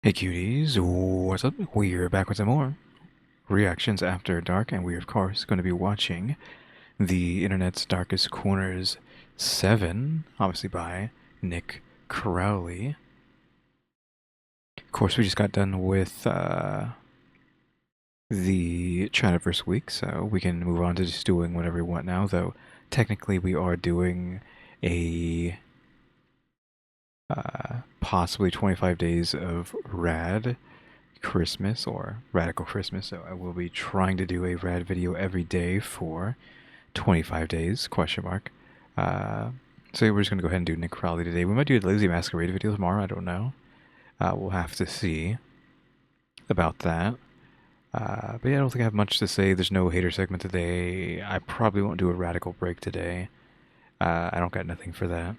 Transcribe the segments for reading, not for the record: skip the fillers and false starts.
Hey cuties, what's up? We're back with some more Reactions After Dark, and we're of course going to be watching The Internet's Darkest Corners 7, obviously by Nick Crowley. Of course, we just got done with the Chinaverse week, so we can move on to just doing whatever we want now, though technically we are doing a possibly 25 days of Rad Christmas or Radical Christmas, so I will be trying to do a rad video every day for 25 days, question mark. So yeah, we're just going to go ahead and do Nick Crowley today. We might do a Lazy Masquerade video tomorrow, I don't know. We'll have to see about that. But yeah, I don't think I have much to say. There's no hater segment today. I probably won't do a radical break today. I don't got nothing for that.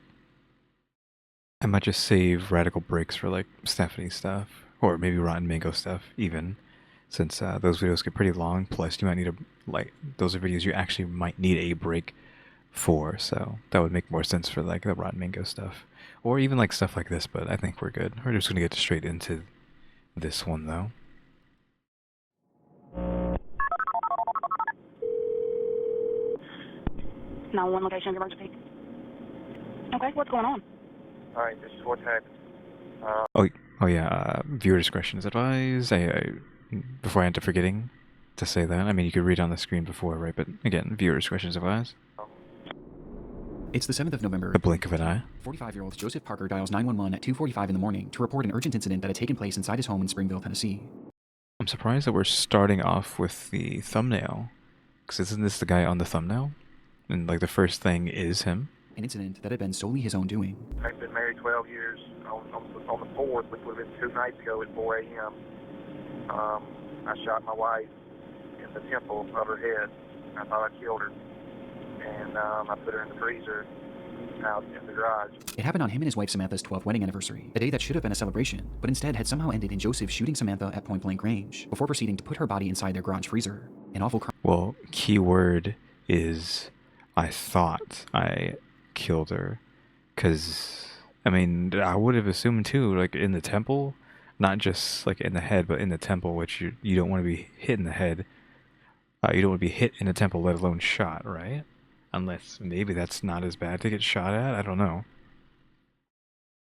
I might just save radical breaks for like Stephanie stuff, or maybe Rotten Mango stuff even, since those videos get pretty long. Plus, you might need those are videos you actually might need a break for, so that would make more sense for like the Rotten Mango stuff, or even like stuff like this. But I think we're good. We're just gonna get straight into this one though. Now one location of emergency. Okay, what's going on? Alright, this is what happened. Oh yeah. Viewer discretion is advised. Before I end up forgetting to say that. I mean, you could read on the screen before, right? But again, viewer discretion is advised. It's the 7th of November. The blink of an eye. 45-year-old Joseph Parker dials 911 at 2:45 in the morning to report an urgent incident that had taken place inside his home in Springville, Tennessee. I'm surprised that we're starting off with the thumbnail, because isn't this the guy on the thumbnail? And like the first thing is him. An incident that had been solely his own doing. I've been married 12 years. On the 4th, which would have been 2 nights ago at 4 a.m., I shot my wife in the temple of her head. I thought I killed her. And I put her in the freezer out in the garage. It happened on him and his wife Samantha's 12th wedding anniversary, a day that should have been a celebration, but instead had somehow ended in Joseph shooting Samantha at point-blank range, before proceeding to put her body inside their garage freezer. An awful crime. Well, key word is I thought I killed her, because I mean, I would have assumed too, like in the temple, not just like in the head, but in the temple, which you don't want to be hit in the head. You don't want to be hit in the temple, let alone shot, right? Unless maybe that's not as bad to get shot at. I don't know.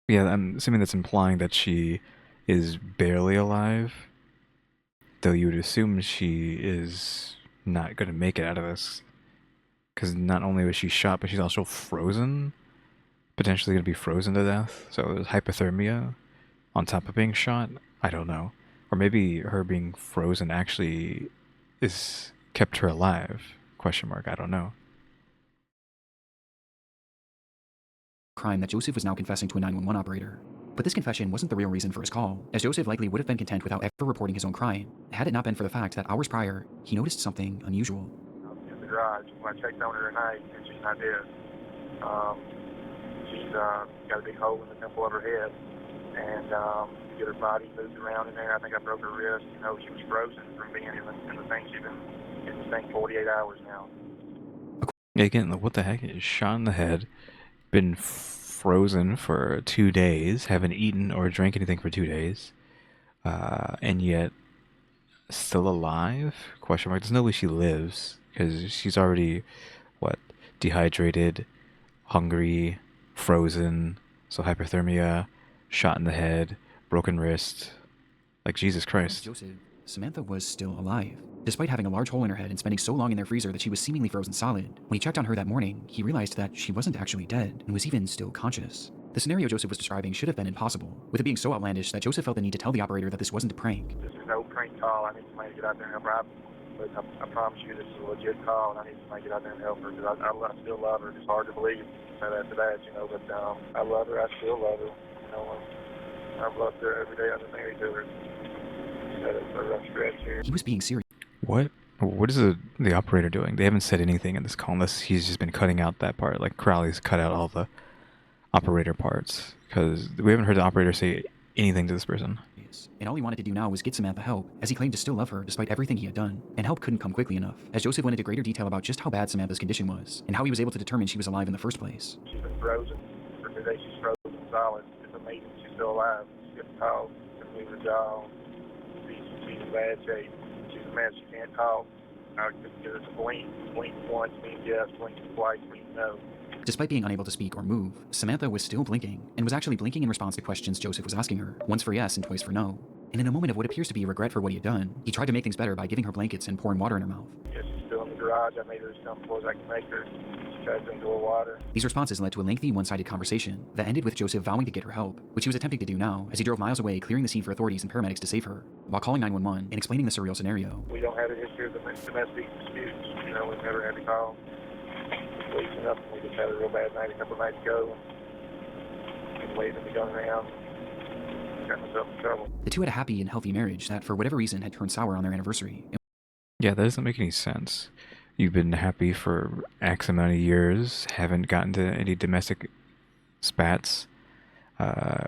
Yeah, I'm assuming that's implying that she is barely alive, though you would assume she is not going to make it out of this, because not only was she shot, but she's also frozen, potentially going to be frozen to death. So there's hypothermia on top of being shot. I don't know, or maybe her being frozen actually is kept her alive? Question mark. I don't know. Crime that Joseph was now confessing to a 911 operator. But this confession wasn't the real reason for his call, as Joseph likely would have been content without ever reporting his own crime, had it not been for the fact that hours prior, he noticed something unusual. In the garage. When I checked on her tonight, and she's not dead. She's got a big hole in the temple of her head. And to get her body moved around in there, I think I broke her wrist. You know, she was frozen from being in the thing. She's been in this thing 48 hours now. Again, what the heck? Shot in the head, been frozen for 2 days, haven't eaten or drank anything for 2 days, and yet still alive? Question mark. There's no way she lives, because she's already, what, dehydrated, hungry, frozen, so hypothermia, shot in the head, broken wrist. Like, Jesus Christ. Joseph, Samantha was still alive, despite having a large hole in her head and spending so long in their freezer that she was seemingly frozen solid. When he checked on her that morning, he realized that she wasn't actually dead and was even still conscious. The scenario Joseph was describing should have been impossible, with it being so outlandish that Joseph felt the need to tell the operator that this wasn't a prank. This is no prank call. I need somebody to get out there and help her out. But I promise you this is a legit call, and I need somebody to get out there and help her, because I still love her. It's hard to believe say that to that, you know, but I love her. I still love her. You know, I've loved her every day I've been married to her. A rough stretch here. He was being serious. What? What is the operator doing? They haven't said anything in this call, unless he's just been cutting out that part. Like Crowley's cut out all the operator parts, because we haven't heard the operator say anything to this person. And all he wanted to do now was get Samantha help, as he claimed to still love her despite everything he had done. And help couldn't come quickly enough, as Joseph went into greater detail about just how bad Samantha's condition was, and how he was able to determine she was alive in the first place. She's been frozen. For today she's frozen solid. It's amazing she's still alive. She gets called. lose her jaw. She's in bad shape. She's a mess. She can't talk. I could get her to blink. Blink once means yes, blink twice means no. Despite being unable to speak or move, Samantha was still blinking, and was actually blinking in response to questions Joseph was asking her, once for yes and twice for no. And in a moment of what appears to be regret for what he had done, he tried to make things better by giving her blankets and pouring water in her mouth. Yeah, she's still in the garage. I made her as comfortable as I can make her. She tries to enjoy water. These responses led to a lengthy one-sided conversation that ended with Joseph vowing to get her help, which he was attempting to do now as he drove miles away, clearing the scene for authorities and paramedics to save her, while calling 911 and explaining the surreal scenario. We don't have a history of domestic disputes. You know, we've never had to call. Waking up, we just had a real bad night a couple of nights ago. And waving the gun around. Got myself in trouble. The two had a happy and healthy marriage that, for whatever reason, had turned sour on their anniversary. Yeah, that doesn't make any sense. You've been happy for X amount of years, haven't gotten to any domestic spats. I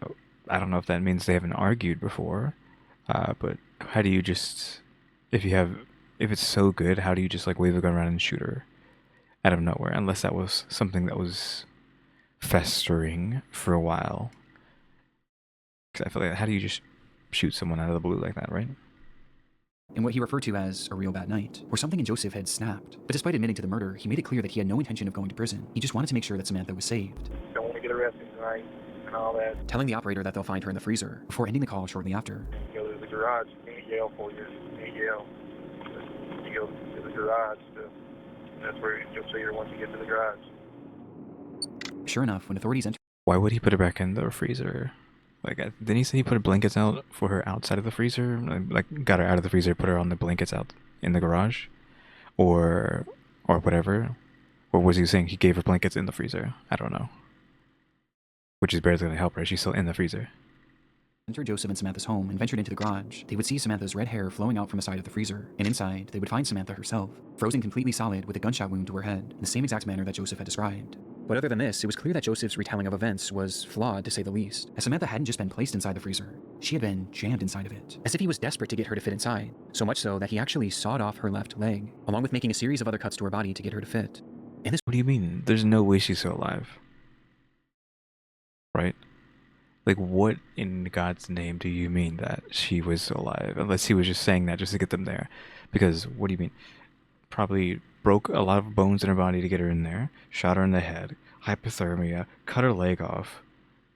don't know if that means they haven't argued before, but how do you just, if it's so good, how do you just like wave a gun around and shoot her out of nowhere? Unless that was something that was festering for a while. Because I feel like, how do you just shoot someone out of the blue like that, right? In what he referred to as a real bad night, where something in Joseph had snapped. But despite admitting to the murder, he made it clear that he had no intention of going to prison. He just wanted to make sure that Samantha was saved. Don't want to get arrested tonight and all that. Telling the operator that they'll find her in the freezer, before ending the call shortly after. You go to the garage, you can't yell for you. You can't yell. You go to the garage, that's where you'll see her once you get to the garage. Sure enough, when authorities entered... Why would he put her back in the freezer? Like, didn't he say he put blankets out for her outside of the freezer? Like, got her out of the freezer, put her on the blankets out in the garage? Or whatever? Or was he saying he gave her blankets in the freezer? I don't know. Which is barely going to help her. She's still in the freezer. Entered Joseph and Samantha's home and ventured into the garage, they would see Samantha's red hair flowing out from the side of the freezer, and inside, they would find Samantha herself, frozen completely solid with a gunshot wound to her head, in the same exact manner that Joseph had described. But other than this, it was clear that Joseph's retelling of events was flawed, to say the least, as Samantha hadn't just been placed inside the freezer. She had been jammed inside of it, as if he was desperate to get her to fit inside, so much so that he actually sawed off her left leg, along with making a series of other cuts to her body to get her to fit. And this— What do you mean? There's no way she's still alive. Right? Like, what in God's name do you mean that she was still alive? Unless he was just saying that just to get them there. Because, what do you mean? Probably broke a lot of bones in her body to get her in there, shot her in the head, hypothermia, cut her leg off,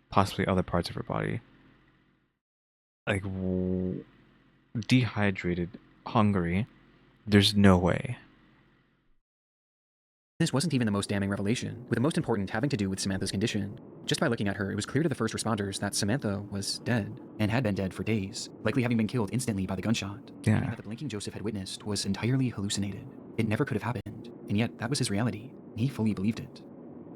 possibly other parts of her body. Like, dehydrated, hungry. There's no way. This wasn't even the most damning revelation, with the most important having to do with Samantha's condition. Just by looking at her, it was clear to the first responders that Samantha was dead, and had been dead for days, likely having been killed instantly by the gunshot. Yeah. Meaning that the blinking Joseph had witnessed was entirely hallucinated. It never could have happened, and yet that was his reality. He fully believed it.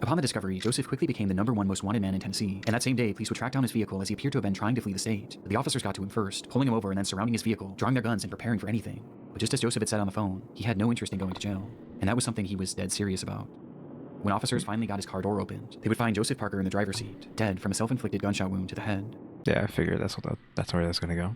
Upon the discovery, Joseph quickly became the #1 most wanted man in Tennessee, and that same day, police would track down his vehicle as he appeared to have been trying to flee the state. The officers got to him first, pulling him over and then surrounding his vehicle, drawing their guns and preparing for anything. But just as Joseph had said on the phone, he had no interest in going to jail, and that was something he was dead serious about. When officers finally got his car door opened, they would find Joseph Parker in the driver's seat, dead from a self-inflicted gunshot wound to the head. Yeah, I figured that's where that's gonna go.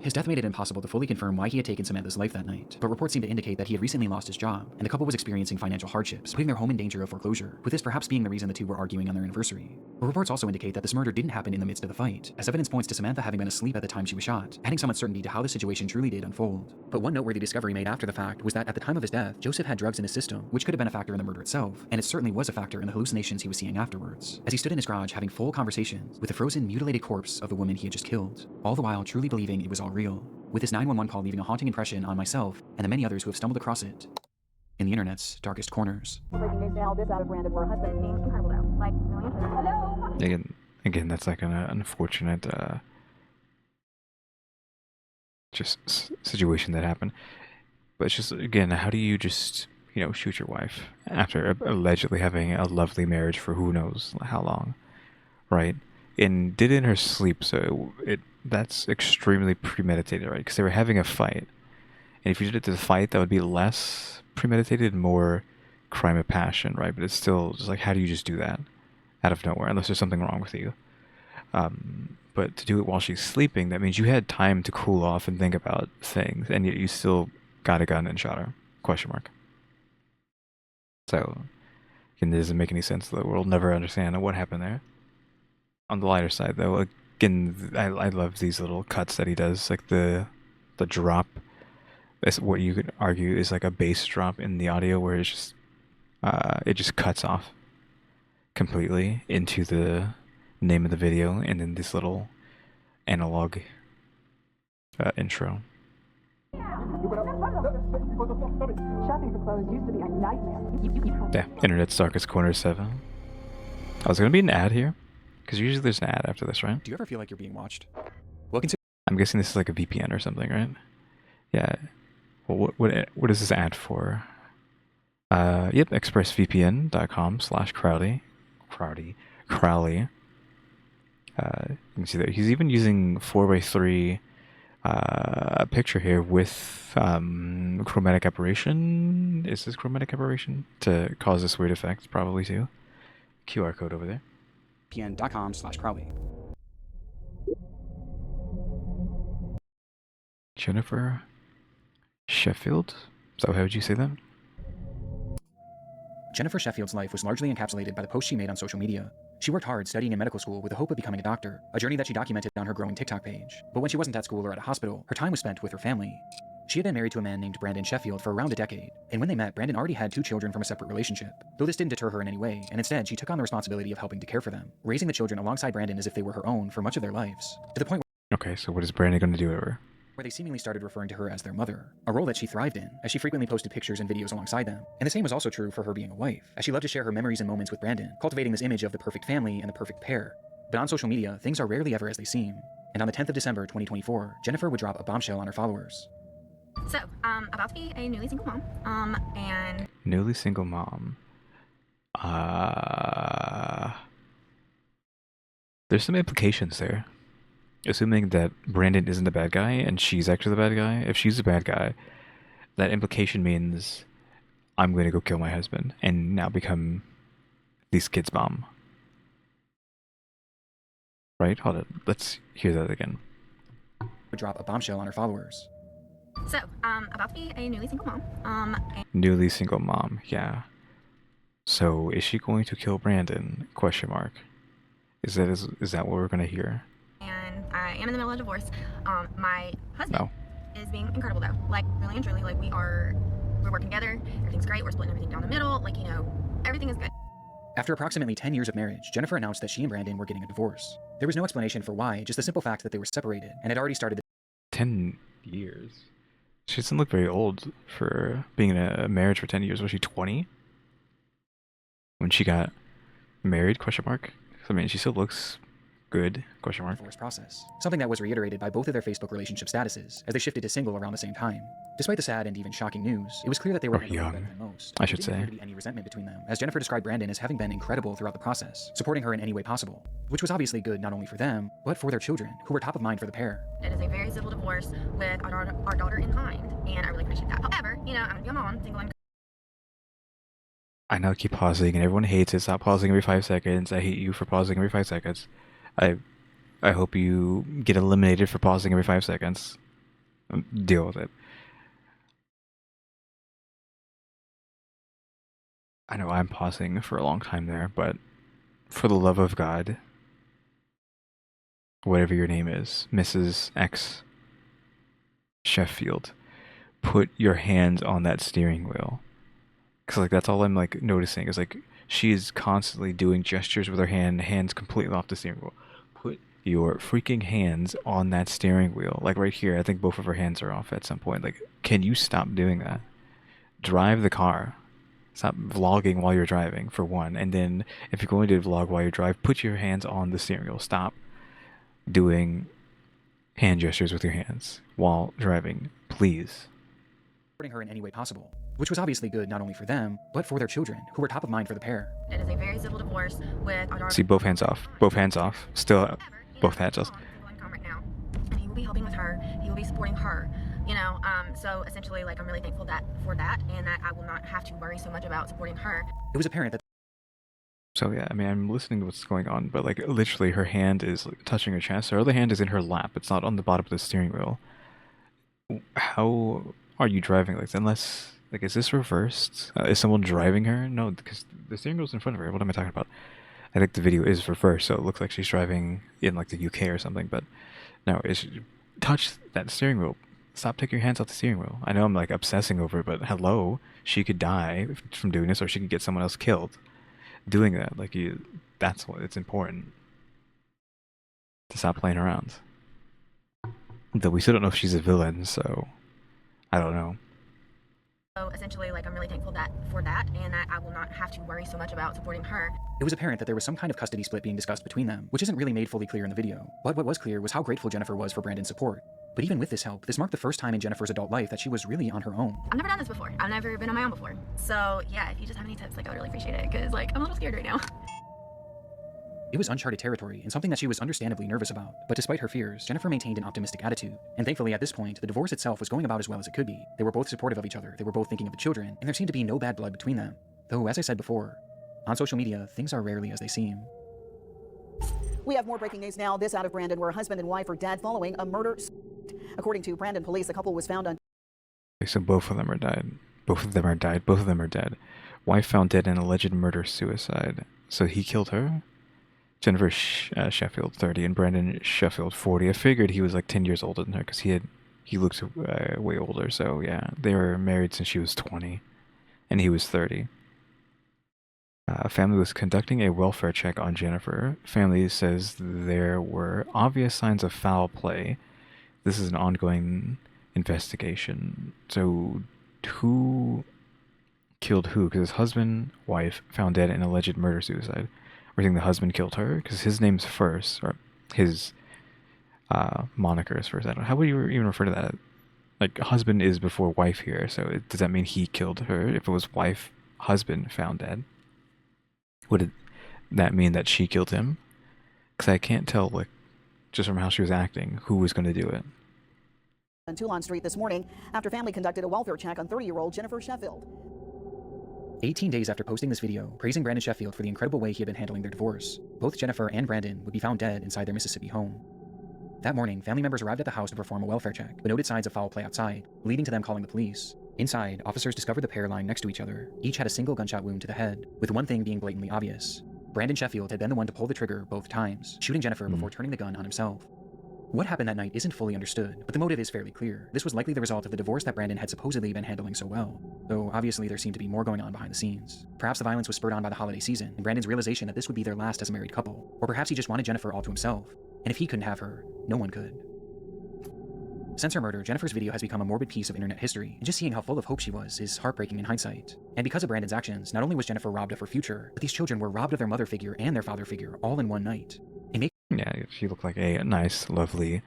His death made it impossible to fully confirm why he had taken Samantha's life that night, but reports seemed to indicate that he had recently lost his job, and the couple was experiencing financial hardships, putting their home in danger of foreclosure, with this perhaps being the reason the two were arguing on their anniversary. But reports also indicate that this murder didn't happen in the midst of the fight, as evidence points to Samantha having been asleep at the time she was shot, adding some uncertainty to how the situation truly did unfold. But one noteworthy discovery made after the fact was that at the time of his death, Joseph had drugs in his system, which could have been a factor in the murder itself, and it certainly was a factor in the hallucinations he was seeing afterwards, as he stood in his garage having full conversations with the frozen, mutilated corpse of the woman he had just killed, all the while truly believing it was all real, with his 911 call leaving a haunting impression on myself and the many others who have stumbled across it in the internet's darkest corners. Breaking news now, this out of Brandon for husband named Carlo. Like, hello? Again, that's like an unfortunate situation that happened. But it's just, again, how do you just, shoot your wife after allegedly having a lovely marriage for who knows how long, right? And did it in her sleep, so that's extremely premeditated, right? Because they were having a fight. And if you did it to the fight, that would be less premeditated and more crime of passion, right? But it's still just like, how do you just do that out of nowhere, unless there's something wrong with you? But to do it while she's sleeping, that means you had time to cool off and think about things, and yet you still got a gun and shot her? Question mark. So, again, it doesn't make any sense. We'll never understand what happened there. On the lighter side, though, and I love these little cuts that he does, like the drop. That's what you could argue is like a bass drop in the audio, where it just cuts off completely into the name of the video, and then this little analog intro. Shopping for clothes used to be a nightmare. Yeah, Internet's Darkest Corner 7. Oh, is there gonna be an ad here? Because usually there's an ad after this, right? Do you ever feel like you're being watched? Well, consider I'm guessing this is like a VPN or something, right? Yeah. Well, what is this ad for? Yep, expressvpn.com/Crowley. Crowley. You can see that he's even using 4x3 a picture here with chromatic aberration. Is this chromatic aberration to cause this weird effect? Probably too. QR code over there. vpn.com/Crowley. Jennifer Sheffield? Is that how would you say that? Jennifer Sheffield's life was largely encapsulated by the posts she made on social media. She worked hard studying in medical school with the hope of becoming a doctor, a journey that she documented on her growing TikTok page. But when she wasn't at school or at a hospital, her time was spent with her family. She had been married to a man named Brandon Sheffield for around a decade, and when they met, Brandon already had 2 children from a separate relationship. Though this didn't deter her in any way, and instead she took on the responsibility of helping to care for them, raising the children alongside Brandon as if they were her own for much of their lives, to the point Okay, so what is Brandon going to do to her? where they seemingly started referring to her as their mother, a role that she thrived in, as she frequently posted pictures and videos alongside them. And the same was also true for her being a wife, as she loved to share her memories and moments with Brandon, cultivating this image of the perfect family and the perfect pair. But on social media, things are rarely ever as they seem. And on the 10th of December 2024, Jennifer would drop a bombshell on her followers. So, about to be a newly single mom, and... Newly single mom. There's some implications there. Assuming that Brandon isn't the bad guy and she's actually the bad guy, if she's the bad guy, that implication means I'm going to go kill my husband and now become these kids' mom. Right? Hold on. Let's hear that again. Would drop a bombshell on her followers. So, about to be a newly single mom, and... Newly single mom, yeah. So is she going to kill Brandon? Question mark. Is that what we're going to hear? And I am in the middle of divorce. My husband No. is being incredible though. Like, really and truly, like, we're working together, everything's great, we're splitting everything down the middle, like, you know, everything is good. After approximately 10 years of marriage, Jennifer announced that she and Brandon were getting a divorce. There was no explanation for why, just the simple fact that they were separated, and had already started the 10 years? She doesn't look very old for being in a marriage for 10 years. Was she 20? When she got married, question mark? I mean, she still looks good, question mark. divorce process, something that was reiterated by both of their Facebook relationship statuses as they shifted to single around the same time. Despite the sad and even shocking news, it was clear that they were young, better than most. I should There didn't say. appear to be any resentment between them, as Jennifer described Brandon as having been incredible throughout the process, supporting her in any way possible, which was obviously good not only for them, but for their children, who were top of mind for the pair. It is a very civil divorce with our daughter in mind, and I really appreciate that. However, you know, I'm gonna be a mom, single and... I now keep pausing, and everyone hates it. Stop pausing every 5 seconds. I hate you for pausing every 5 seconds. I hope you get eliminated for pausing every 5 seconds. Deal with it. I know I'm pausing for a long time there, but for the love of God, whatever your name is, Mrs. X Sheffield, put your hands on that steering wheel. Because, like, that's all I'm, like, noticing is, like, she is constantly doing gestures with her hands completely off the steering wheel. Put your freaking hands on that steering wheel. Like, right here, I think both of her hands are off at some point. Like, can you stop doing that? Drive the car. Stop vlogging while you're driving, for one. And then, if you're going to vlog while you drive, put your hands on the steering wheel. Stop doing hand gestures with your hands while driving, please. Supporting her in any way possible, which was obviously good not only for them, but for their children, who were top of mind for the pair. It is a very civil divorce with our daughter... See, both hands off. Both hands off. Still, both hands off. Single income right now, and he will be helping with her. He will be supporting her. You know, so essentially, like, I'm really thankful for that, and that I will not have to worry so much about supporting her. It was apparent that So yeah, I mean, I'm listening to what's going on, but, like, literally her hand is, like, touching her chest. Her other hand is in her lap. It's not on the bottom of the steering wheel. How are you driving like this? Unless, like, is this reversed? Is someone driving her? No, because the steering wheel's in front of her. What am I talking about? I think the video is reversed, so it looks like she's driving in like the UK or something. But no, touch that steering wheel. Stop taking your hands off the steering wheel. I know I'm like obsessing over it, but hello, she could die from doing this, or she could get someone else killed doing that. Like that's what it's important to stop playing around. Though we still don't know if she's a villain, so I don't know. So essentially, like, I'm really thankful for that, and that I will not have to worry so much about supporting her. It was apparent that there was some kind of custody split being discussed between them, which isn't really made fully clear in the video. But what was clear was how grateful Jennifer was for Brandon's support. But even with this help, this marked the first time in Jennifer's adult life that she was really on her own. I've never done this before. I've never been on my own before. So yeah, if you just have any tips, like, I would really appreciate it, because like, I'm a little scared right now. It was uncharted territory and something that she was understandably nervous about. But despite her fears, Jennifer maintained an optimistic attitude. And thankfully at this point, the divorce itself was going about as well as it could be. They were both supportive of each other, they were both thinking of the children, and there seemed to be no bad blood between them. Though, as I said before, on social media, things are rarely as they seem. We have more breaking news now. This out of Brandon, where husband and wife are dead following a murder. According to Brandon police, the couple was found on. So both of them are died. Both of them are died. Both of them are dead. Wife found dead in alleged murder-suicide. So he killed her? Jennifer Sheffield, 30, and Brandon Sheffield, 40. I figured he was like 10 years older than her because he looks way older. So yeah, they were married since she was 20, and he was 30. Family was conducting a welfare check on Jennifer. Family says there were obvious signs of foul play. This is an ongoing investigation. So who killed who? Because his husband, wife, found dead in alleged murder-suicide. We're thinking the husband killed her because his name's first, or his moniker is first. I don't know. How would you even refer to that? Like, husband is before wife here, so does that mean he killed her? If it was wife, husband found dead, would that mean that she killed him? Because I can't tell, like, just from how she was acting, who was going to do it. On Toulon Street this morning after family conducted a welfare check on 30-year-old Jennifer Sheffield. 18 days after posting this video, praising Brandon Sheffield for the incredible way he had been handling their divorce, both Jennifer and Brandon would be found dead inside their Mississippi home. That morning, family members arrived at the house to perform a welfare check, but noted signs of foul play outside, leading to them calling the police. Inside, officers discovered the pair lying next to each other. Each had a single gunshot wound to the head, with one thing being blatantly obvious. Brandon Sheffield had been the one to pull the trigger both times, shooting Jennifer before turning the gun on himself. What happened that night isn't fully understood, but the motive is fairly clear. This was likely the result of the divorce that Brandon had supposedly been handling so well, though obviously there seemed to be more going on behind the scenes. Perhaps the violence was spurred on by the holiday season, and Brandon's realization that this would be their last as a married couple, or perhaps he just wanted Jennifer all to himself, and if he couldn't have her, no one could. Since her murder, Jennifer's video has become a morbid piece of internet history, and just seeing how full of hope she was is heartbreaking in hindsight. And because of Brandon's actions, not only was Jennifer robbed of her future, but these children were robbed of their mother figure and their father figure all in one night. Yeah, she looked like a nice, lovely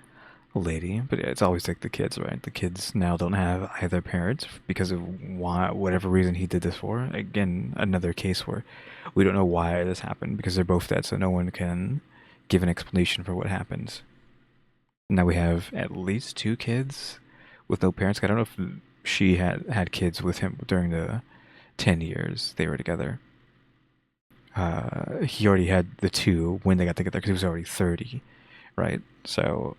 lady, but it's always like the kids, right? The kids now don't have either parents because of whatever reason he did this for. Again, another case where we don't know why this happened because they're both dead, so no one can give an explanation for what happened. Now we have at least 2 kids with no parents. I don't know if she had kids with him during the 10 years they were together. He already had the 2 when they got together because he was already 30, right? So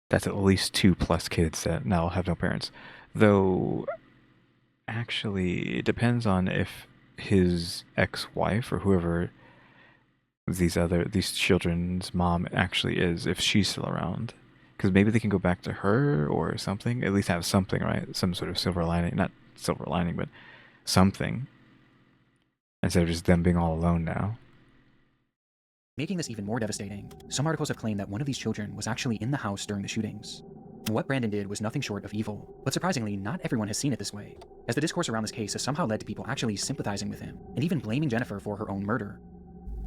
that's at least 2+ kids that now have no parents. Though, actually, it depends on if his ex-wife or whoever these children's mom actually is, if she's still around. Because maybe they can go back to her or something. At least have something, right? Some sort of silver lining. Not silver lining, but something. Instead of just them being all alone now. Making this even more devastating, some articles have claimed that one of these children was actually in the house during the shootings. What Brandon did was nothing short of evil, but surprisingly, not everyone has seen it this way, as the discourse around this case has somehow led to people actually sympathizing with him, and even blaming Jennifer for her own murder.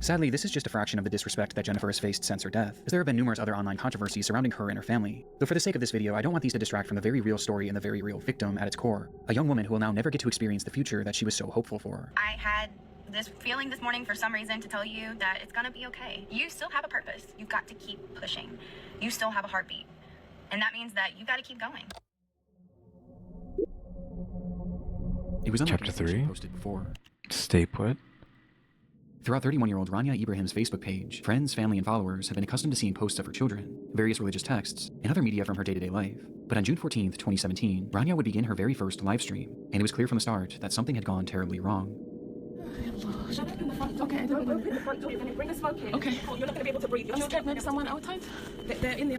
Sadly, this is just a fraction of the disrespect that Jennifer has faced since her death, as there have been numerous other online controversies surrounding her and her family. Though for the sake of this video, I don't want these to distract from the very real story and the very real victim at its core, a young woman who will now never get to experience the future that she was so hopeful for. I had this feeling this morning for some reason to tell you that it's gonna be okay. You still have a purpose. You've got to keep pushing. You still have a heartbeat. And that means that you gotta keep going. It was Chapter 3. Posted before. Stay put. Throughout 31-year-old Rania Ibrahim's Facebook page, friends, family, and followers have been accustomed to seeing posts of her children, various religious texts, and other media from her day-to-day life. But on June 14th, 2017, Rania would begin her very first live stream, and it was clear from the start that something had gone terribly wrong. Shut in the front. Okay, open the front door. You're going to bring the smoke in. Okay. You're not going to be able to breathe. Your children, maybe someone outside? They're in the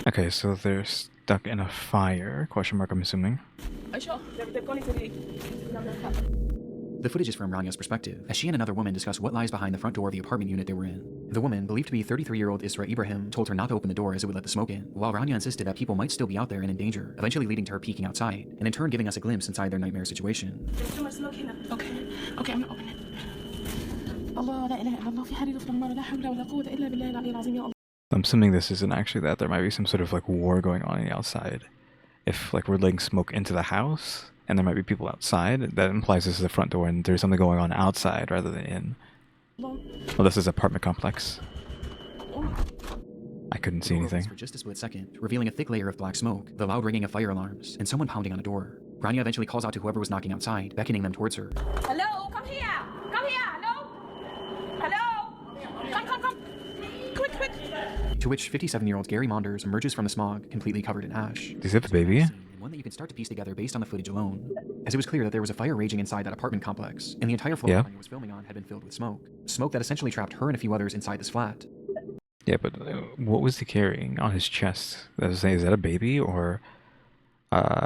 Okay, so they're stuck in a fire, question mark, I'm assuming. Are you sure? They've gone into the... The footage is from Ranya's perspective, as she and another woman discuss what lies behind the front door of the apartment unit they were in. The woman, believed to be 33-year-old Isra Ibrahim, told her not to open the door as it would let the smoke in, while Ranya insisted that people might still be out there and in danger, eventually leading to her peeking outside, and in turn giving us a glimpse inside their nightmare situation. There's too much smoke here. Okay, I'm gonna open it. Allah, la ilaha illallah, fi hadith from la hawla wa la quwwata illa billahi al-ali al-azim, ya Allah. I'm assuming this isn't actually that. There might be some sort of like war going on the outside. If like we're letting smoke into the house and there might be people outside, that implies this is the front door and there's something going on outside rather than in. Well, this is an apartment complex. I couldn't see anything. For just a split second, revealing a thick layer of black smoke, the loud ringing of fire alarms, and someone pounding on a door. Rania eventually calls out to whoever was knocking outside, beckoning them towards her. Hello, come here! Come here! Hello? Hello? Come! Quick! To which 57-year-old Gary Monders emerges from the smog, completely covered in ash. Does he have a baby? And one that you can start to piece together based on the footage alone, as it was clear that there was a fire raging inside that apartment complex, and the entire floor Rania was filming on had been filled with smoke. Smoke that essentially trapped her and a few others inside this flat. Yeah, but what was he carrying on his chest? Is that a baby, or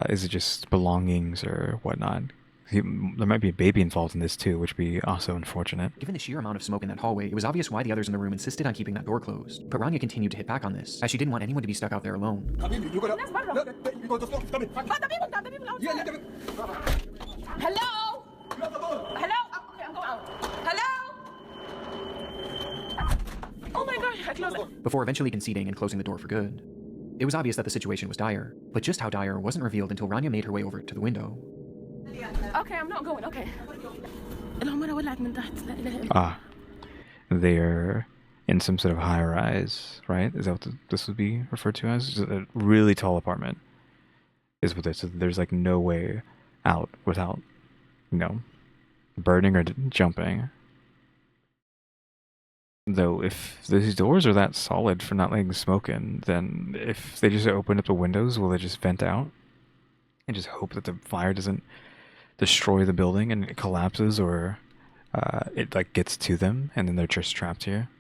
is it just belongings or whatnot? There might be a baby involved in this too, which would be also unfortunate. Given the sheer amount of smoke in that hallway, it was obvious why the others in the room insisted on keeping that door closed. But Rania continued to hit back on this, as she didn't want anyone to be stuck out there alone. Hello? Okay, I'm going out. Hello? Oh my god, I closed it. Before eventually conceding and closing the door for good. It was obvious that the situation was dire, but just how dire wasn't revealed until Rania made her way over to the window. Okay, I'm not going, okay. They're in some sort of high rise, right? Is that what this would be referred to as? It's a really tall apartment. Is what this is. There's like no way out without, burning or jumping. Though, if these doors are that solid for not letting smoke in, then if they just open up the windows, will they just vent out? And just hope that the fire doesn't destroy the building and it collapses, or it like gets to them and then they're just trapped here?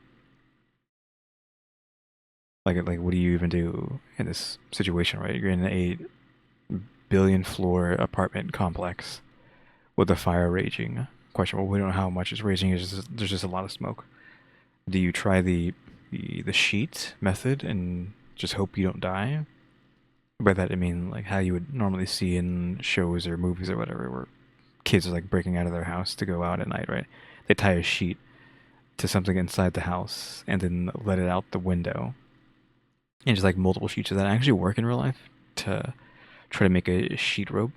Like what do you even do in this situation, right? You're in a billion floor apartment complex with a fire raging. Question, well, we don't know how much it's raging. There's just a lot of smoke. Do you try the sheet method and just hope you don't die? By that I mean like how you would normally see in shows or movies or whatever, where kids are like breaking out of their house to go out at night, right? They tie a sheet to something inside the house and then let it out the window. And just like multiple sheets of that actually work in real life to try to make a sheet rope.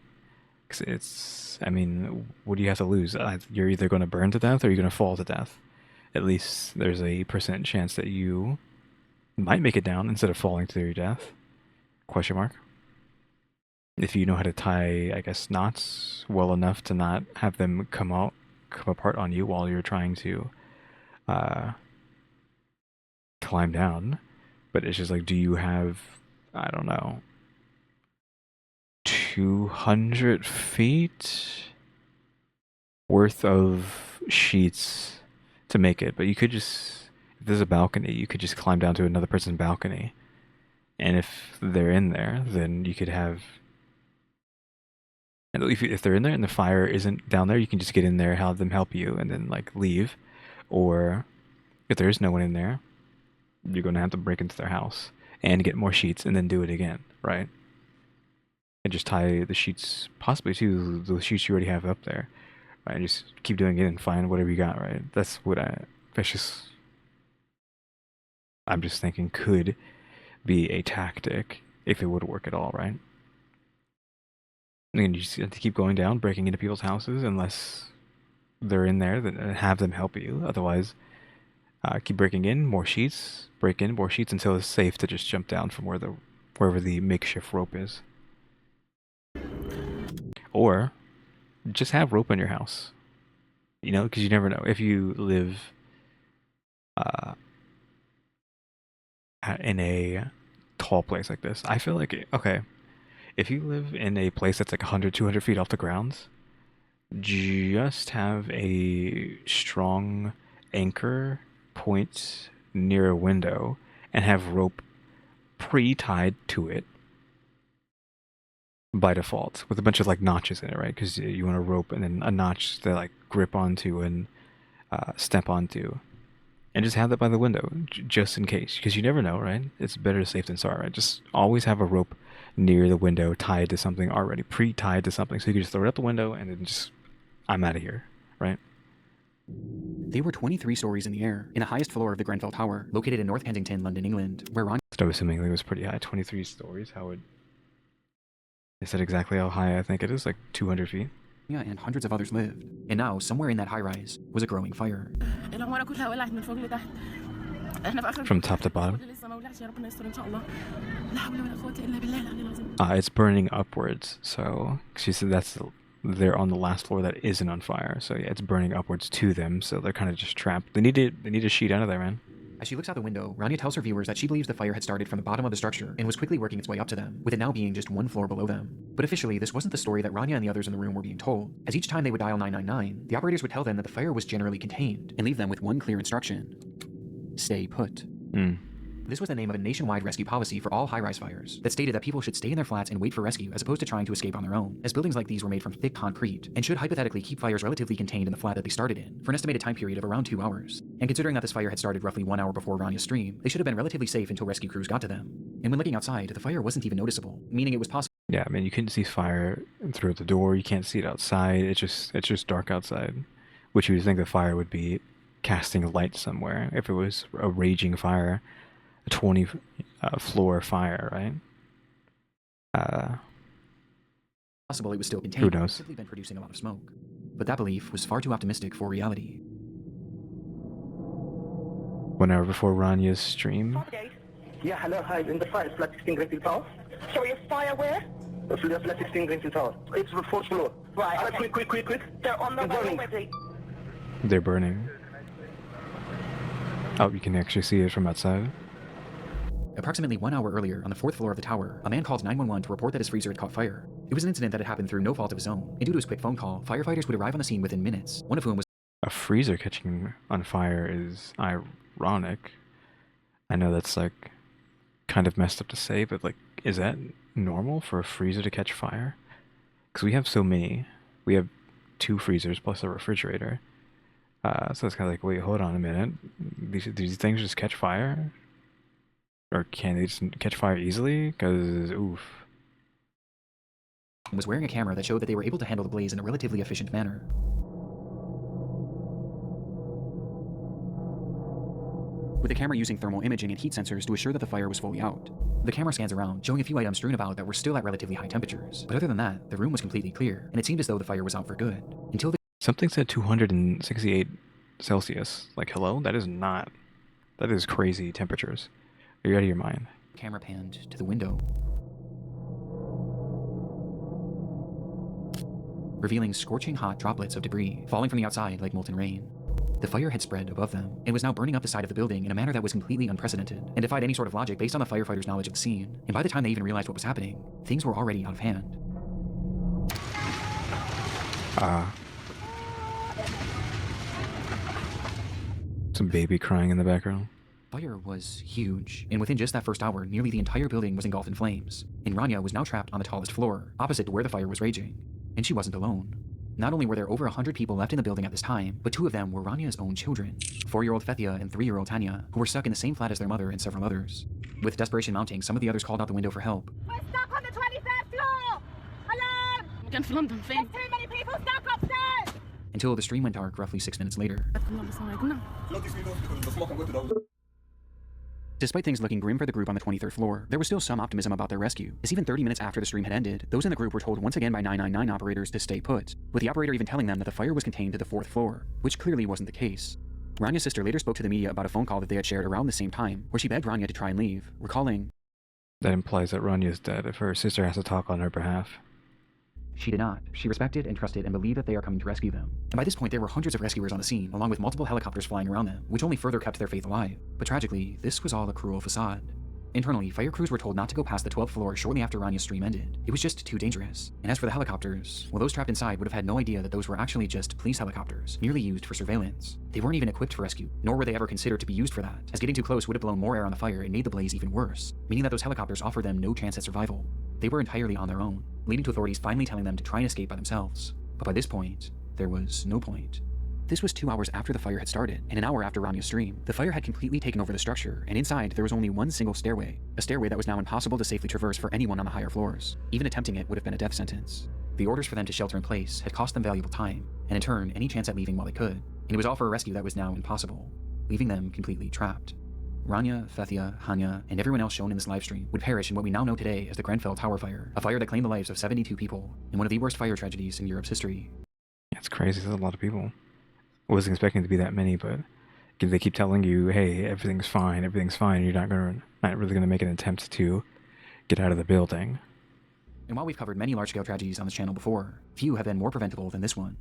Because it's, I mean, what do you have to lose? You're either going to burn to death or you're going to fall to death. At least there's a % chance that you might make it down instead of falling to your death. Question mark. If you know how to tie, I guess, knots well enough to not have them come apart on you while you're trying to climb down. But it's just like, do you have, I don't know, 200 feet worth of sheets to make it? But you could just, if there's a balcony, you could just climb down to another person's balcony. And if they're in there, then you could have, and if they're in there and the fire isn't down there, you can just get in there, have them help you, and then like leave. Or if there is no one in there, you're going to have to break into their house and get more sheets and then do it again, right? And just tie the sheets possibly to the sheets you already have up there, right? And just keep doing it and find whatever you got, right? I'm just thinking could be a tactic if it would work at all, right? And you just have to keep going down, breaking into people's houses unless they're in there, then have them help you. Otherwise, keep breaking in, more sheets, break in, more sheets until it's safe to just jump down from wherever the makeshift rope is. Or just have rope in your house, because you never know. If you live in a tall place like this, I feel like, okay, if you live in a place that's like 100, 200 feet off the ground, just have a strong anchor point near a window and have rope pre-tied to it by default with a bunch of like notches in it, right? Because you want a rope and then a notch to like grip onto and step onto, and just have that by the window just in case, because you never know, right? It's better safe than sorry, right? Just always have a rope near the window tied to something already, pre-tied to something, so you can just throw it out the window and then just, I'm out of here, right? They were 23 stories in the air, in the highest floor of the Grenfell Tower, located in North Kensington, London, England, where Ron... So I'm assuming it was pretty high, 23 stories. How would... Is that exactly how high I think it is? Like 200 feet? Yeah, and hundreds of others lived. And now, somewhere in that high-rise, was a growing fire. From top to bottom? It's burning upwards, so... She said that's... They're on the last floor that isn't on fire, so yeah, it's burning upwards to them, so they're kind of just trapped. They need a sheet out of there, man. As she looks out the window, Rania tells her viewers that she believes the fire had started from the bottom of the structure and was quickly working its way up to them, with it now being just one floor below them. But officially, this wasn't the story that Rania and the others in the room were being told, as each time they would dial 999, the operators would tell them that the fire was generally contained, and leave them with one clear instruction: stay put. This was the name of a nationwide rescue policy for all high-rise fires that stated that people should stay in their flats and wait for rescue as opposed to trying to escape on their own, as buildings like these were made from thick concrete and should hypothetically keep fires relatively contained in the flat that they started in for an estimated time period of around 2 hours. And considering that this fire had started roughly 1 hour before Rania's stream, they should have been relatively safe until rescue crews got to them. And when looking outside, the fire wasn't even noticeable, meaning it was possible. Yeah, I mean, you couldn't see fire through the door, you can't see it outside, it's just dark outside, which you would think the fire would be casting light somewhere if it was a raging fire. A 20 floor fire, right? Possible it was still contained. Who knows? Simply been producing a lot of smoke. But that belief was far too optimistic for reality. 1 hour before Rania's stream. Yeah, hello, hi, in the fire, flat 16 Grenfell Tower. Sorry, a fire where? Flat 16 Grenfell Tower. It's the 4th floor. Right, okay. Quick. They're on the way already. They're burning. Oh, you can actually see it from outside. Approximately 1 hour earlier, on the 4th floor of the tower, a man called 911 to report that his freezer had caught fire. It was an incident that had happened through no fault of his own, and due to his quick phone call, firefighters would arrive on the scene within minutes, one of whom was... A freezer catching on fire is ironic. I know that's like kind of messed up to say, but like, is that normal for a freezer to catch fire? Because we have so many. We have 2 freezers plus a refrigerator. So it's kind of like, wait, hold on a minute. These things just catch fire? Or can they just catch fire easily? Because, oof. Was wearing a camera that showed that they were able to handle the blaze in a relatively efficient manner. With the camera using thermal imaging and heat sensors to assure that the fire was fully out. The camera scans around, showing a few items strewn about that were still at relatively high temperatures. But other than that, the room was completely clear, and it seemed as though the fire was out for good. Until the... Something said 268 Celsius. Like, hello? That is crazy temperatures. You're out of your mind. Camera panned to the window, revealing scorching hot droplets of debris falling from the outside like molten rain. The fire had spread above them and was now burning up the side of the building in a manner that was completely unprecedented and defied any sort of logic based on the firefighters' knowledge of the scene. And by the time they even realized what was happening, things were already out of hand. Some baby crying in the background. Fire was huge, and within just that first hour, nearly the entire building was engulfed in flames, and Rania was now trapped on the tallest floor, opposite to where the fire was raging. And she wasn't alone. Not only were there over 100 people left in the building at this time, but 2 of them were Rania's own children, 4-year-old Fethia and 3-year-old Tanya, who were stuck in the same flat as their mother and several others. With desperation mounting, some of the others called out the window for help. We're stuck on the 23rd floor! Alarm! كان في لندن فين؟ There's too many people stuck upstairs! Until the stream went dark roughly 6 minutes later. Despite things looking grim for the group on the 23rd floor, there was still some optimism about their rescue, as even 30 minutes after the stream had ended, those in the group were told once again by 999 operators to stay put, with the operator even telling them that the fire was contained to the 4th floor, which clearly wasn't the case. Rania's sister later spoke to the media about a phone call that they had shared around the same time, where she begged Rania to try and leave, recalling, That implies that Rania is dead if her sister has to talk on her behalf. She did not. She respected and trusted and believed that they are coming to rescue them. And by this point, there were hundreds of rescuers on the scene, along with multiple helicopters flying around them, which only further kept their faith alive. But tragically, this was all a cruel facade. Internally, fire crews were told not to go past the 12th floor shortly after Ranya's stream ended. It was just too dangerous. And as for the helicopters, well, those trapped inside would have had no idea that those were actually just police helicopters, merely used for surveillance. They weren't even equipped for rescue, nor were they ever considered to be used for that, as getting too close would have blown more air on the fire and made the blaze even worse, meaning that those helicopters offered them no chance at survival. They were entirely on their own, leading to authorities finally telling them to try and escape by themselves. But by this point, there was no point. This was 2 hours after the fire had started, and an hour after Ranya's stream. The fire had completely taken over the structure, and inside there was only one single stairway, a stairway that was now impossible to safely traverse for anyone on the higher floors. Even attempting it would have been a death sentence. The orders for them to shelter in place had cost them valuable time, and in turn, any chance at leaving while they could, and it was all for a rescue that was now impossible, leaving them completely trapped. Rania, Fethia, Hanya, and everyone else shown in this livestream would perish in what we now know today as the Grenfell Tower fire, a fire that claimed the lives of 72 people, and one of the worst fire tragedies in Europe's history. That's crazy. There's a lot of people. I wasn't expecting it to be that many, but they keep telling you, hey, everything's fine, you're not really gonna make an attempt to get out of the building. And while we've covered many large-scale tragedies on this channel before, few have been more preventable than this one.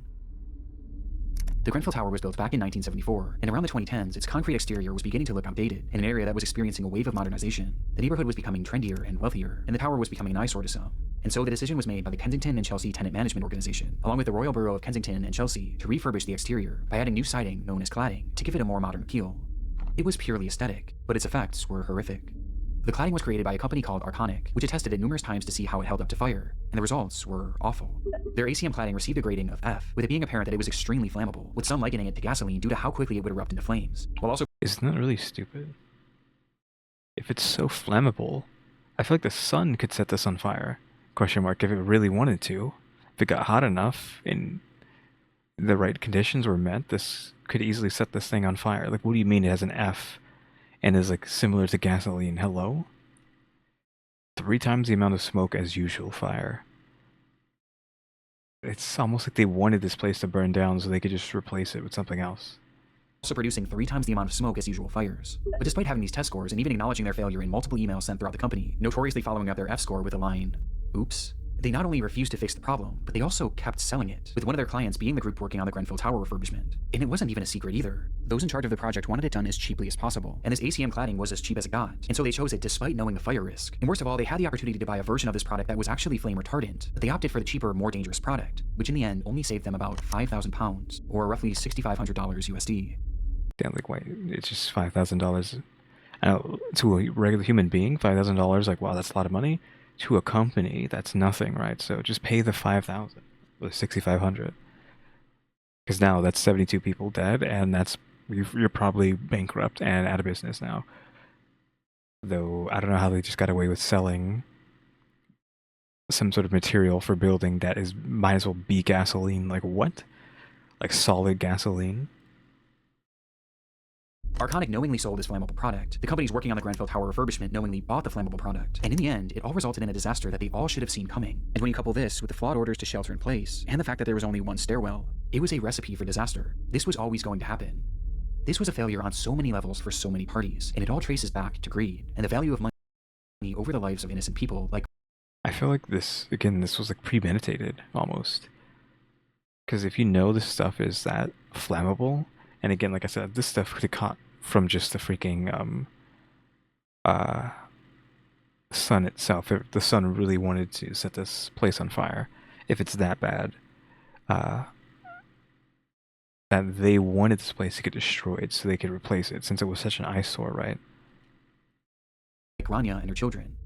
The Grenfell Tower was built back in 1974, and around the 2010s, its concrete exterior was beginning to look outdated in an area that was experiencing a wave of modernization. The neighborhood was becoming trendier and wealthier, and the tower was becoming an eyesore to some. And so the decision was made by the Kensington and Chelsea Tenant Management Organization, along with the Royal Borough of Kensington and Chelsea, to refurbish the exterior by adding new siding known as cladding to give it a more modern appeal. It was purely aesthetic, but its effects were horrific. The cladding was created by a company called Arconic, which had tested it numerous times to see how it held up to fire, and the results were awful. Their ACM cladding received a grading of F, with it being apparent that it was extremely flammable, with some likening it to gasoline due to how quickly it would erupt into flames, while also— Isn't that really stupid? If it's so flammable, I feel like the sun could set this on fire. Question mark, if it really wanted to. If it got hot enough and the right conditions were met, this could easily set this thing on fire. Like, what do you mean it has an F and is like similar to gasoline? Hello? 3 times the amount of smoke as usual fire. It's almost like they wanted this place to burn down so they could just replace it with something else. Also producing 3 times the amount of smoke as usual fires. But despite having these test scores and even acknowledging their failure in multiple emails sent throughout the company, notoriously following up their F score with a line, "Oops," they not only refused to fix the problem, but they also kept selling it, with one of their clients being the group working on the Grenfell Tower refurbishment. And it wasn't even a secret either. Those in charge of the project wanted it done as cheaply as possible, and this ACM cladding was as cheap as it got, and so they chose it despite knowing the fire risk. And worst of all, they had the opportunity to buy a version of this product that was actually flame retardant, but they opted for the cheaper, more dangerous product, which in the end only saved them about £5,000, or roughly $6,500 USD. Damn, like, wait, it's just $5,000. I know, to a regular human being, $5,000, like, wow, that's a lot of money. To a company, that's nothing, right? So just pay the $5,000 with $6,500, because now that's 72 people dead, and that's you're probably bankrupt and out of business now. Though I don't know how they just got away with selling some sort of material for building that is might as well be gasoline. Like what? Like solid gasoline? Arconic knowingly sold this flammable product. The companies working on the Grenfell Tower refurbishment knowingly bought the flammable product. And in the end, it all resulted in a disaster that they all should have seen coming. And when you couple this with the flawed orders to shelter in place, and the fact that there was only one stairwell, it was a recipe for disaster. This was always going to happen. This was a failure on so many levels for so many parties, and it all traces back to greed, and the value of money over the lives of innocent people, like— I feel like this was like premeditated, almost. Because if you know this stuff is that flammable, and again, like I said, this stuff could have caught from just the freaking sun itself. If the sun really wanted to set this place on fire, if it's that bad, that they wanted this place to get destroyed so they could replace it, since it was such an eyesore, right? Like Rania and her children.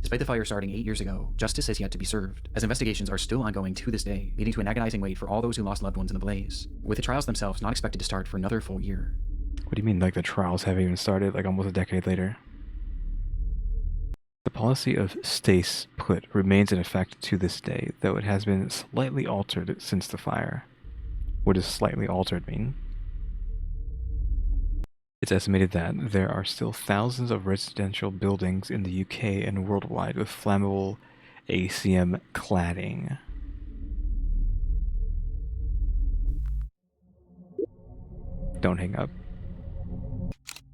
Despite the fire starting 8 years ago, justice has yet to be served, as investigations are still ongoing to this day, leading to an agonizing wait for all those who lost loved ones in the blaze, with the trials themselves not expected to start for another full year. What do you mean, like the trials haven't even started, like almost a decade later? The policy of stay put remains in effect to this day, though it has been slightly altered since the fire. What does slightly altered mean? It's estimated that there are still thousands of residential buildings in the UK and worldwide with flammable ACM cladding. Don't hang up.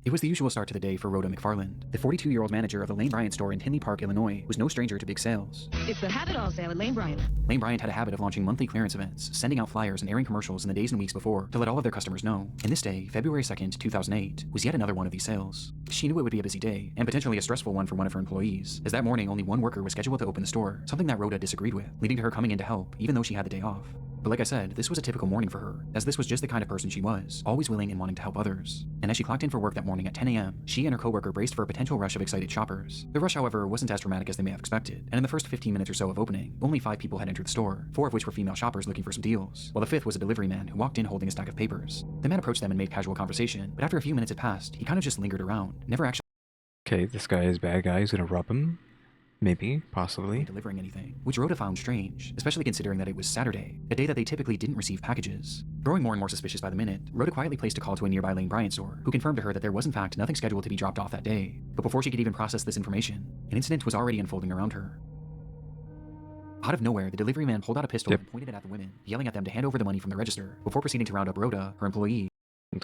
It was the usual start to the day for Rhoda McFarland. The 42-year-old manager of the Lane Bryant store in Tinley Park, Illinois, was no stranger to big sales. It's the Have It All sale at Lane Bryant. Lane Bryant had a habit of launching monthly clearance events, sending out flyers and airing commercials in the days and weeks before to let all of their customers know. And this day, February 2nd, 2008, was yet another one of these sales. She knew it would be a busy day, and potentially a stressful one for one of her employees, as that morning only one worker was scheduled to open the store, something that Rhoda disagreed with, leading to her coming in to help, even though she had the day off. But like I said, this was a typical morning for her, as this was just the kind of person she was, always willing and wanting to help others. And as she clocked in for work that morning at 10 a.m., she and her coworker braced for a potential rush of excited shoppers. The rush, however, wasn't as dramatic as they may have expected, and in the first 15 minutes or so of opening, only 5 people had entered the store, 4 of which were female shoppers looking for some deals, while the 5th was a delivery man who walked in holding a stack of papers. The man approached them and made casual conversation, but after a few minutes had passed, he kind of just lingered around, never actually Okay, this guy is bad guy. He's gonna rob him. Maybe, possibly. delivering anything, which Rhoda found strange, especially considering that it was Saturday, a day that they typically didn't receive packages. Growing more and more suspicious by the minute, Rhoda quietly placed a call to a nearby Lane Bryant store, who confirmed to her that there was in fact nothing scheduled to be dropped off that day. But before she could even process this information, an incident was already unfolding around her. Out of nowhere, the delivery man pulled out a pistol and pointed it at the women, yelling at them to hand over the money from the register, before proceeding to round up Rhoda, her employee.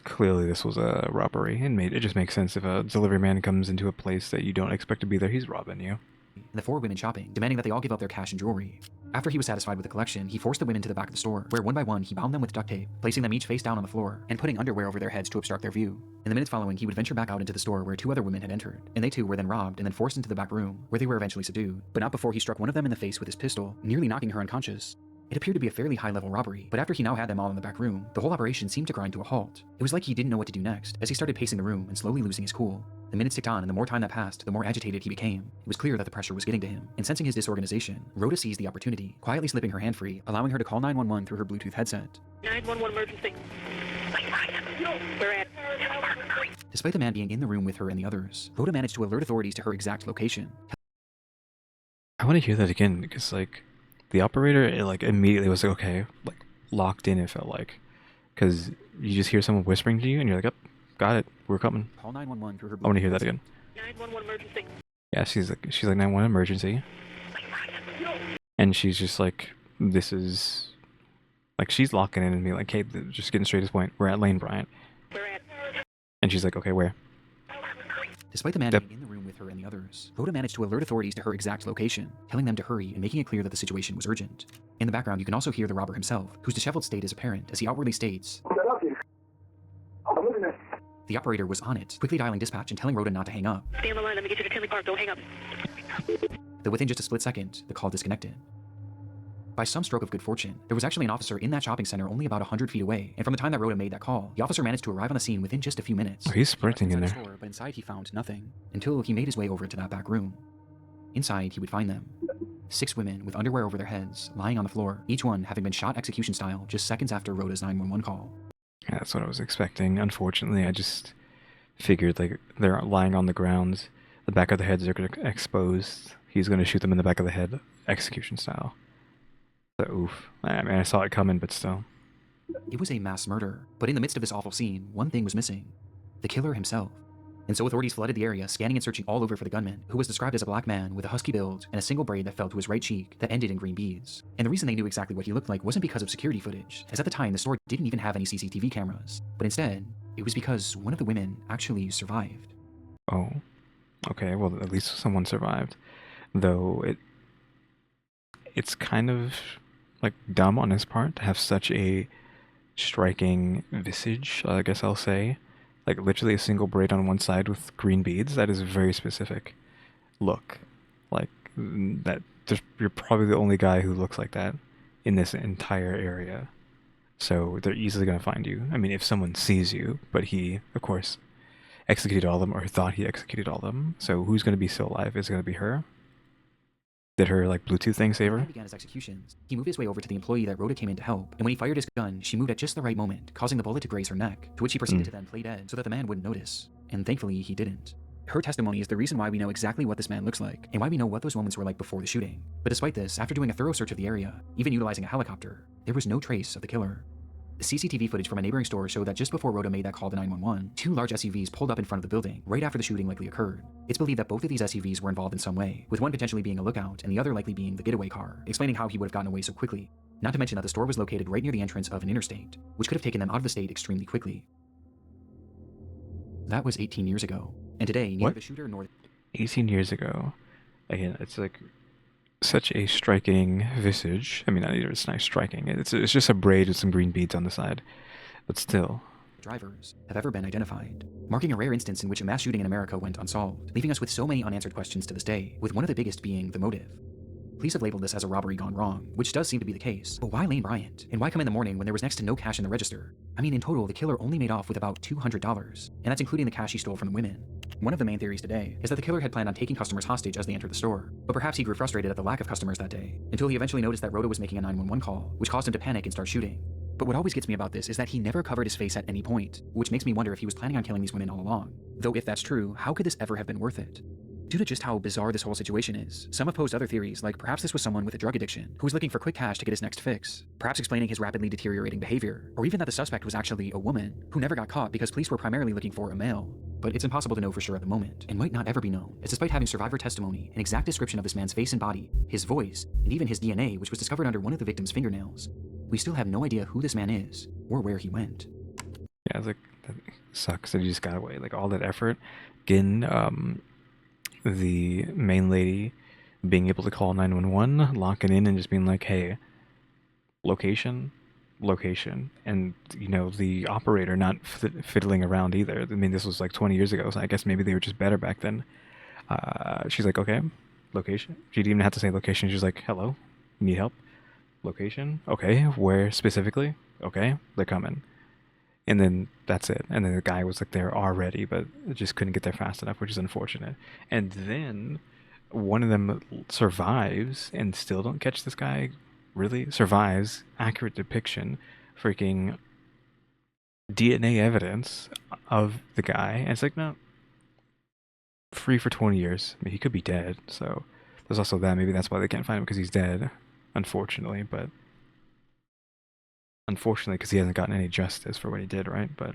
Clearly this was a robbery, and it just makes sense if a delivery man comes into a place that you don't expect to be there, he's robbing you. And the 4 women shopping, demanding that they all give up their cash and jewelry. After he was satisfied with the collection, he forced the women to the back of the store, where one by one he bound them with duct tape, placing them each face down on the floor, and putting underwear over their heads to obstruct their view. In the minutes following, he would venture back out into the store where 2 other women had entered, and they too were then robbed and then forced into the back room, where they were eventually subdued, but not before he struck one of them in the face with his pistol, nearly knocking her unconscious. It appeared to be a fairly high-level robbery, but after he now had them all in the back room, the whole operation seemed to grind to a halt. It was like he didn't know what to do next, as he started pacing the room and slowly losing his cool. The minutes ticked on, and the more time that passed, the more agitated he became. It was clear that the pressure was getting to him, and sensing his disorganization, Rhoda seized the opportunity, quietly slipping her hand free, allowing her to call 911 through her Bluetooth headset. 911 emergency. We're at. Despite the man being in the room with her and the others, Rhoda managed to alert authorities to her exact location. I want to hear that again, because, like, the operator, immediately was like, okay, locked in, it felt like. Because you just hear someone whispering to you, and you're like, oh, got it, we're coming. Call 911 through her Bluetooth I want to hear that again. 911 emergency. Yeah, she's like 911 emergency. And she's just like, this is... Like, she's locking in and being like, hey, just getting straight to the point, we're at Lane Bryant. We're at. And she's like, okay, where? Despite the man being in the room with her and the others, Rhoda managed to alert authorities to her exact location, telling them to hurry and making it clear that the situation was urgent. In the background, you can also hear the robber himself, whose disheveled state is apparent as he outwardly states, the operator was on it, quickly dialing dispatch and telling Rhoda not to hang up. Stay on the line. Let me get you to Tinley Park. Don't hang up. Though within just a split second, the call disconnected. By some stroke of good fortune, there was actually an officer in that shopping center only about 100 feet away, and from the time that Rhoda made that call, the officer managed to arrive on the scene within just a few minutes. Oh, he's sprinting in there. Store, but inside he found nothing, until he made his way over to that back room. Inside, he would find them. 6 women with underwear over their heads, lying on the floor, each one having been shot execution style just seconds after Rhoda's 911 call. Yeah, that's what I was expecting. Unfortunately, I just figured, like, they're lying on the ground, the back of their heads are exposed, he's going to shoot them in the back of the head, execution style. So, oof. I mean, I saw it coming, but still. It was a mass murder, but in the midst of this awful scene, one thing was missing. The killer himself. And so authorities flooded the area, scanning and searching all over for the gunman, who was described as a black man with a husky build and a single braid that fell to his right cheek that ended in green beads. And the reason they knew exactly what he looked like wasn't because of security footage, as at the time the store didn't even have any CCTV cameras, but instead, it was because one of the women actually survived. Oh. Okay, well, at least someone survived. Though, it's kind of, like, dumb on his part to have such a striking visage, I guess I'll say. Like, literally a single braid on one side with green beads. That is a very specific look. Like, you're probably the only guy who looks like that in this entire area. So they're easily going to find you. I mean, if someone sees you, but he, of course, executed all of them, or thought he executed all of them. So who's going to be still alive? Is it going to be her? Did her, like, Bluetooth thing save her? When he began his executions, he moved his way over to the employee that Rhoda came in to help, and when he fired his gun, she moved at just the right moment, causing the bullet to graze her neck, to which he proceeded to then play dead so that the man wouldn't notice. And thankfully, he didn't. Her testimony is the reason why we know exactly what this man looks like, and why we know what those moments were like before the shooting. But despite this, after doing a thorough search of the area, even utilizing a helicopter, there was no trace of the killer. The CCTV footage from a neighboring store showed that just before Rhoda made that call to 911, 2 large SUVs pulled up in front of the building right after the shooting likely occurred. It's believed that both of these SUVs were involved in some way, with one potentially being a lookout and the other likely being the getaway car, explaining how he would have gotten away so quickly. Not to mention that the store was located right near the entrance of an interstate, which could have taken them out of the state extremely quickly. That was 18 years ago, and today neither What? the shooter nor 18 years ago. Again, it's like such a striking visage. I mean, not even it's not striking. It's just a braid with some green beads on the side, but still. drivers have ever been identified, marking a rare instance in which a mass shooting in America went unsolved, leaving us with so many unanswered questions to this day, with one of the biggest being the motive. Police have labeled this as a robbery gone wrong, which does seem to be the case, but why Lane Bryant? And why come in the morning when there was next to no cash in the register? I mean, in total, the killer only made off with about $200, and that's including the cash he stole from the women. One of the main theories today is that the killer had planned on taking customers hostage as they entered the store, but perhaps he grew frustrated at the lack of customers that day, until he eventually noticed that Rhoda was making a 911 call, which caused him to panic and start shooting. But what always gets me about this is that he never covered his face at any point, which makes me wonder if he was planning on killing these women all along. Though if that's true, how could this ever have been worth it? Due to just how bizarre this whole situation is, some have posed other theories, like perhaps this was someone with a drug addiction who was looking for quick cash to get his next fix, perhaps explaining his rapidly deteriorating behavior, or even that the suspect was actually a woman who never got caught because police were primarily looking for a male. But it's impossible to know for sure at the moment, and might not ever be known, as despite having survivor testimony, an exact description of this man's face and body, his voice, and even his DNA, which was discovered under one of the victim's fingernails, we still have no idea who this man is, or where he went. Yeah, it's like, that sucks that he just got away. Like, all that effort, getting, the main lady being able to call 911, locking in and just being like, hey, location, and, you know, the operator not fiddling around either. I mean, this was like 20 years ago, so I guess maybe they were just better back then. She's like, okay, location. She didn't even have to say location. She's like, hello, need help? Location? Okay, where specifically? Okay, they're coming. And then that's it. And then the guy was like there already, but just couldn't get there fast enough, which is unfortunate. And then one of them survives and still don't catch this guy. Really survives. Accurate depiction. Freaking DNA evidence of the guy. And it's like, no. Free for 20 years. I mean, he could be dead. So there's also that. Maybe that's why they can't find him, because he's dead. Unfortunately, but... Unfortunately, because he hasn't gotten any justice for what he did, right? But...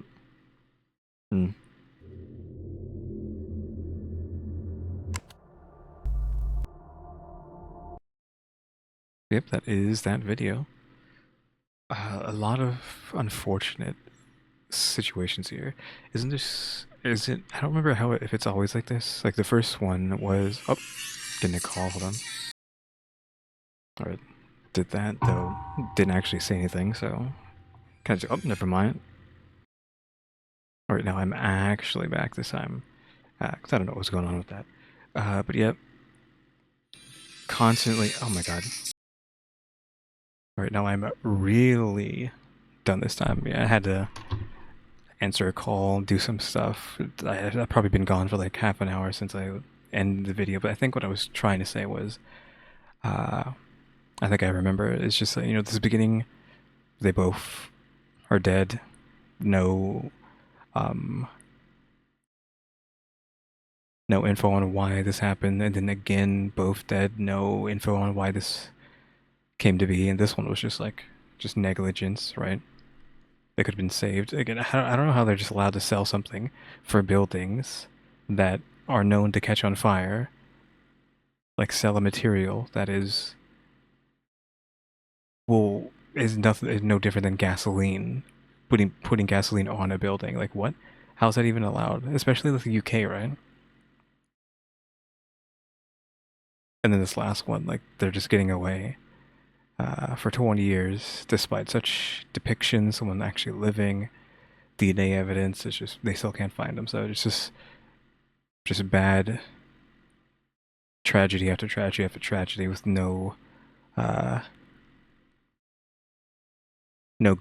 Yep, that is that video. A lot of unfortunate situations here. Isn't this... Is it... I don't remember how if it's always like this. Like, the first one was... Oh! Getting a call, hold on. Alright. Did that, though. Didn't actually say anything, so... Kind of... Oh, never mind. Alright, now I'm actually back this time. Because I don't know what's going on with that. But yep. Constantly... Oh my god. Alright, now I'm really done this time. Yeah, I had to answer a call, do some stuff. I've probably been gone for like half an hour since I ended the video, but I think what I was trying to say was... I think I remember. It's just that, you know, this beginning, they both are dead. No info on why this happened, and then again, both dead. No info on why this came to be, and this one was just like, just negligence, right? They could have been saved. Again, I don't know how they're just allowed to sell something for buildings that are known to catch on fire. Like, sell a material that is... Well, is no different than gasoline. Putting gasoline on a building. Like, what? How's that even allowed? Especially with the UK, right? And then this last one, like, they're just getting away for 20 years, despite such depictions, someone actually living, DNA evidence. It's just, they still can't find them. So it's just bad tragedy after tragedy after tragedy with no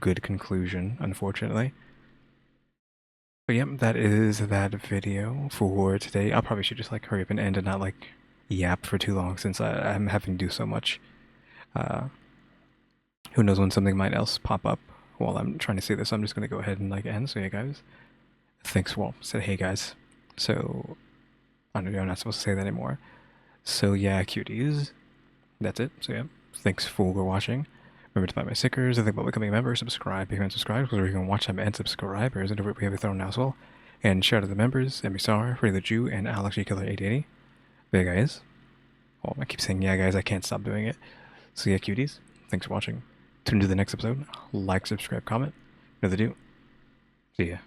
good conclusion, unfortunately. But yep, that is that video for today. I probably should just like hurry up and end and not like yap for too long, since I'm having to do so much. Who knows when something might else pop up while I'm trying to say this. I'm just gonna go ahead and like end. So yeah, guys, thanks. Well, said hey guys. So I don't know, I'm not supposed to say that anymore. So yeah, cuties. That's it. So yeah, thanks for watching. Remember to buy my stickers, and think about becoming a member, subscribe, become subscribe, because you can watch them and subscribers, and we have a throne now as well. And shout out to the members, EmmyStarr, RaleyDrew, and alexgkiller 880. There, guys. Oh, I keep saying yeah, guys, I can't stop doing it. So yeah, cuties, thanks for watching. Tune into the next episode. Like, subscribe, comment. You know the do. See ya.